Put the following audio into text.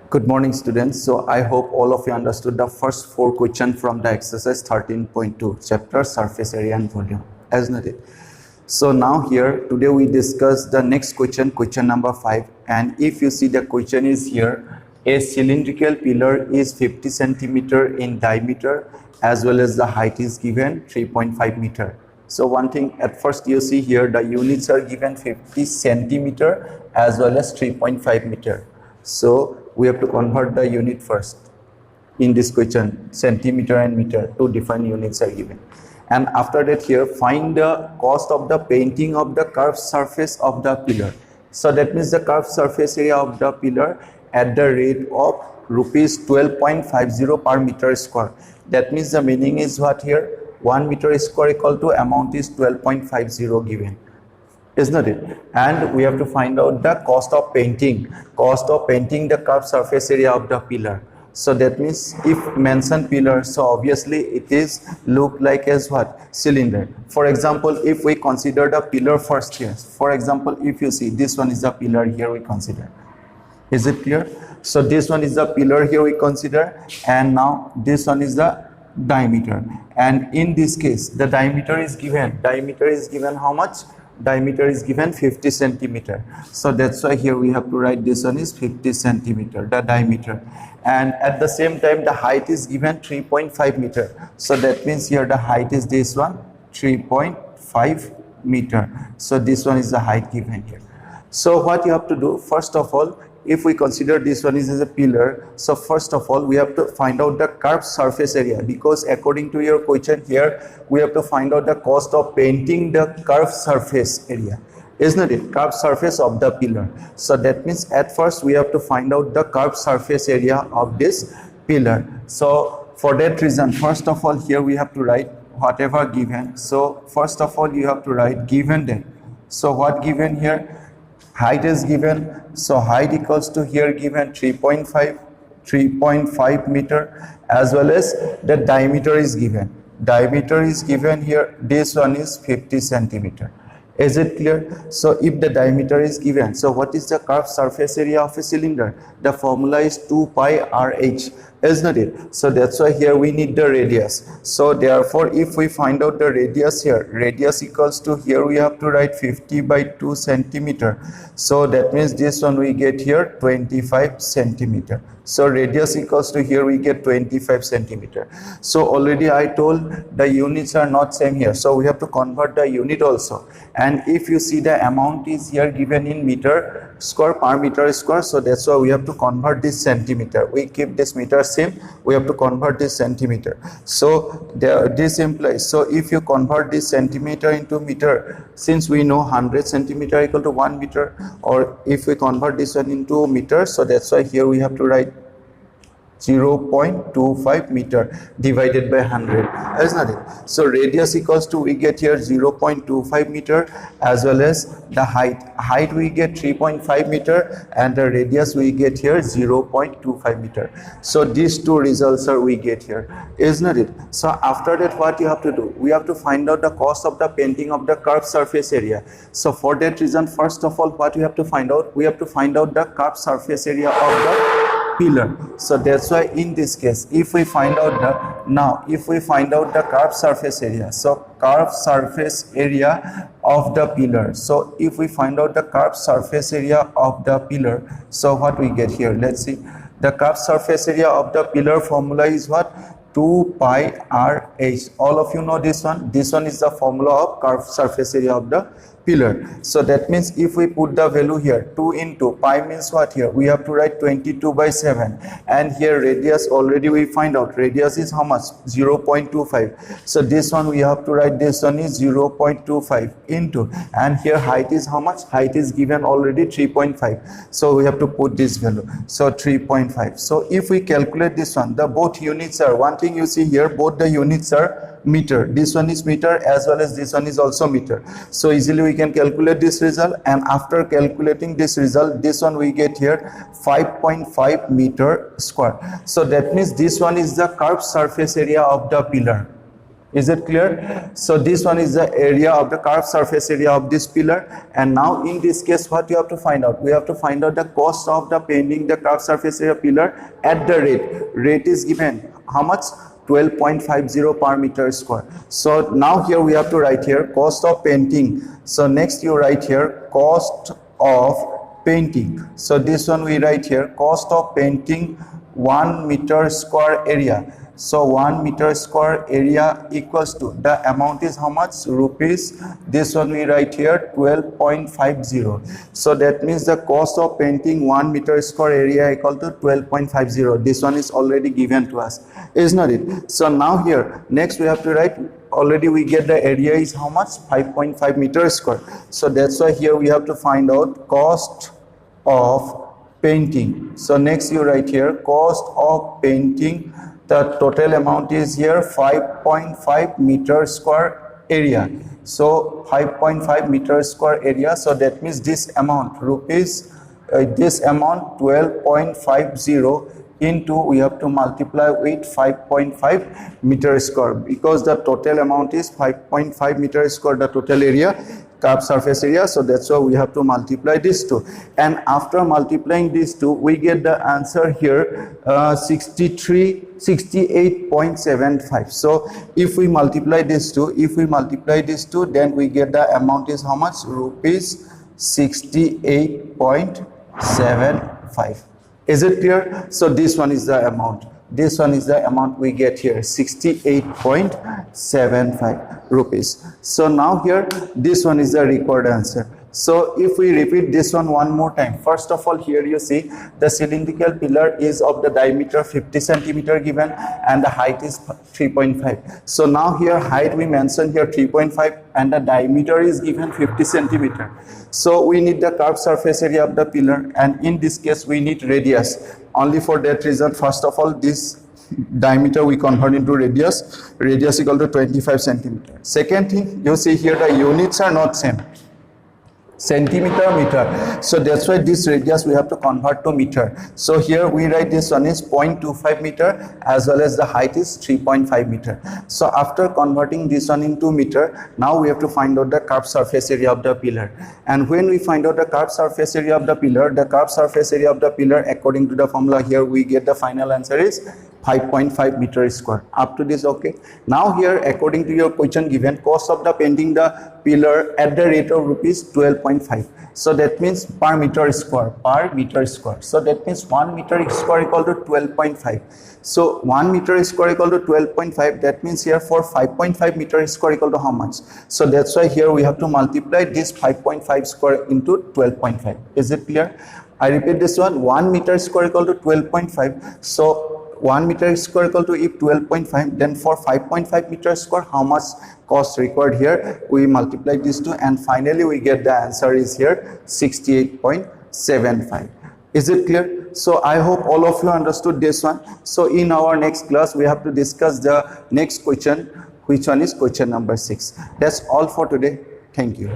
Good morning, students. So I hope all of you understood the first 4 questions from the exercise 13.2 chapter surface area and volume, isn't it? So now here today we discuss the next question number 5, and if you see the question is here, a cylindrical pillar is 50 centimeter in diameter as well as the height is given 3.5 meter. So one thing at first you see here the units are given 50 centimeter as well as 3.5 meter. So we have to convert the unit first. In this question, centimeter and meter, 2 different units are given. And after that here, find the cost of the painting of the curved surface of the pillar. So that means the curved surface area of the pillar at the rate of rupees 12.50 per meter square. That means the meaning is what here? 1 meter square equal to amount is 12.50 given. Isn't it? And we have to find out the cost of painting the curved surface area of the pillar. So that means if mentioned pillar, so obviously it is look like as what? Cylinder. For example, if we consider the pillar first here, for example, if you see this one is the pillar here we consider. Is it clear? So this one is the pillar here we consider, and now this one is the diameter. And in this case, the diameter is given how much? Diameter is given 50 centimeter. So that's why here we have to write this one is 50 centimeter, the diameter. And at the same time the height is given 3.5 meter. So that means here the height is this one, 3.5 meter. So this one is the height given here. So what you have to do, first of all, if we consider this one is as a pillar, so first of all we have to find out the curved surface area, because according to your question here we have to find out the cost of painting the curved surface area, isn't it? Curved surface of the pillar. So that means at first we have to find out the curved surface area of this pillar. So for that reason, first of all here we have to write whatever given. So first of all you have to write given then. So what given here? Height is given, so height equals to here given 3.5 meter, as well as the diameter is given. Diameter is given here, this one is 50 centimeter. Is it clear? So if the diameter is given, so what is the curved surface area of a cylinder? The formula is 2 pi RH, isn't it? So that's why here we need the radius. So therefore if we find out the radius here, radius equals to here we have to write 50 by 2 centimeter. So that means this one we get here 25 centimeter. So radius equals to here we get 25 centimeter. So already I told the units are not same here. So we have to convert the unit also. And if you see the amount is here given in meter square per meter square. So that's why we have to convert this centimeter. We keep this meter same. We have to convert this centimeter. So this implies, so if you convert this centimeter into meter, since we know 100 centimeter equal to 1 meter, or if we convert this one into meter, so that's why here we have to write 0.25 meter divided by 100, isn't it? So radius equals to we get here 0.25 meter, as well as the height we get 3.5 meter, and the radius we get here 0.25 meter. So these two results are we get here, isn't it? So after that what you have to do, we have to find out the cost of the painting of the curved surface area. So for that reason, first of all what we have to find out, we have to find out the curved surface area of the pillar. So that's why in this case if we find out the curved surface area, so curved surface area of the pillar, so if we find out the curved surface area of the pillar, so what we get here, let's see, the curved surface area of the pillar formula is what? 2 pi RH. All of you know this one. This one is the formula of curved surface area of the pillar. So that means if we put the value here, 2 into pi means what here? We have to write 22 by 7. And here radius already we find out. Radius is how much? 0.25. So this one we have to write, this one is 0.25 into. And here height is how much? Height is given already 3.5. So we have to put this value. So 3.5. So if we calculate this one, the both units are, one thing you see here, both the units are meter. This one is meter as well as this one is also meter. So easily we can calculate this result, and after calculating this result, this one we get here 5.5 meter square. So that means this one is the curved surface area of the pillar. Is it clear? So this one is the area of the curved surface area of this pillar, and now in this case what you have to find out? We have to find out the cost of the painting the curved surface area pillar at the rate is given how much? 12.50 per meter square. So now here we have to write here cost of painting. So next you write here cost of painting. So this one we write here cost of painting 1 meter square area. So 1 meter square area equals to, the amount is how much? Rupees. This one we write here 12.50. So that means the cost of painting 1 meter square area equal to 12.50. This one is already given to us, is not it? So now here next we have to write, already we get the area is how much? 5.5 meter square. So that's why here we have to find out cost of painting. So next you write here cost of painting. The total amount is here 5.5 meter square area. So 5.5 meter square area. So that means this amount rupees, this amount 12.50 into, we have to multiply with 5.5 meter square, because the total amount is 5.5 meter square, the total area, curved surface area. So that's why we have to multiply these two, and after multiplying these two we get the answer here 68.75. so if we multiply these two, then we get the amount is how much? Rupees 68.75. Is it clear? So this one is the amount. This one is the amount we get here, 68.75 rupees. So now here this one is the required answer. So if we repeat this one more time, first of all here you see the cylindrical pillar is of the diameter 50 centimeter given and the height is 3.5. So now here height we mentioned here 3.5 and the diameter is given 50 centimeter. So we need the curved surface area of the pillar, and in this case we need radius. Only for that reason, first of all, this diameter we convert into radius equal to 25 centimeter. Second thing, you see here the units are not same, centimeter, meter. So that's why this radius we have to convert to meter. So here we write this one is 0.25 meter as well as the height is 3.5 meter. So after converting this one into meter, now we have to find out the curved surface area of the pillar. And when we find out the curved surface area of the pillar, according to the formula here, we get the final answer is 5.5 meter square. Up to this okay. Now here according to your question given, cost of the painting the pillar at the rate of rupees 12.5. So that means per meter square. So that means 1 meter square equal to 12.5. So 1 meter square equal to 12.5. That means here for 5.5 meter square equal to how much? So that's why here we have to multiply this 5.5 square into 12.5. Is it clear? I repeat this one, 1 meter square equal to 12.5. So 1 meter square equal to if 12.5, then for 5.5 meter square how much cost required here? We multiply these two and finally we get the answer is here 68.75. Is it clear? So I hope all of you understood this one. So in our next class we have to discuss the next question, which one is question number 6. That's all for today. Thank you.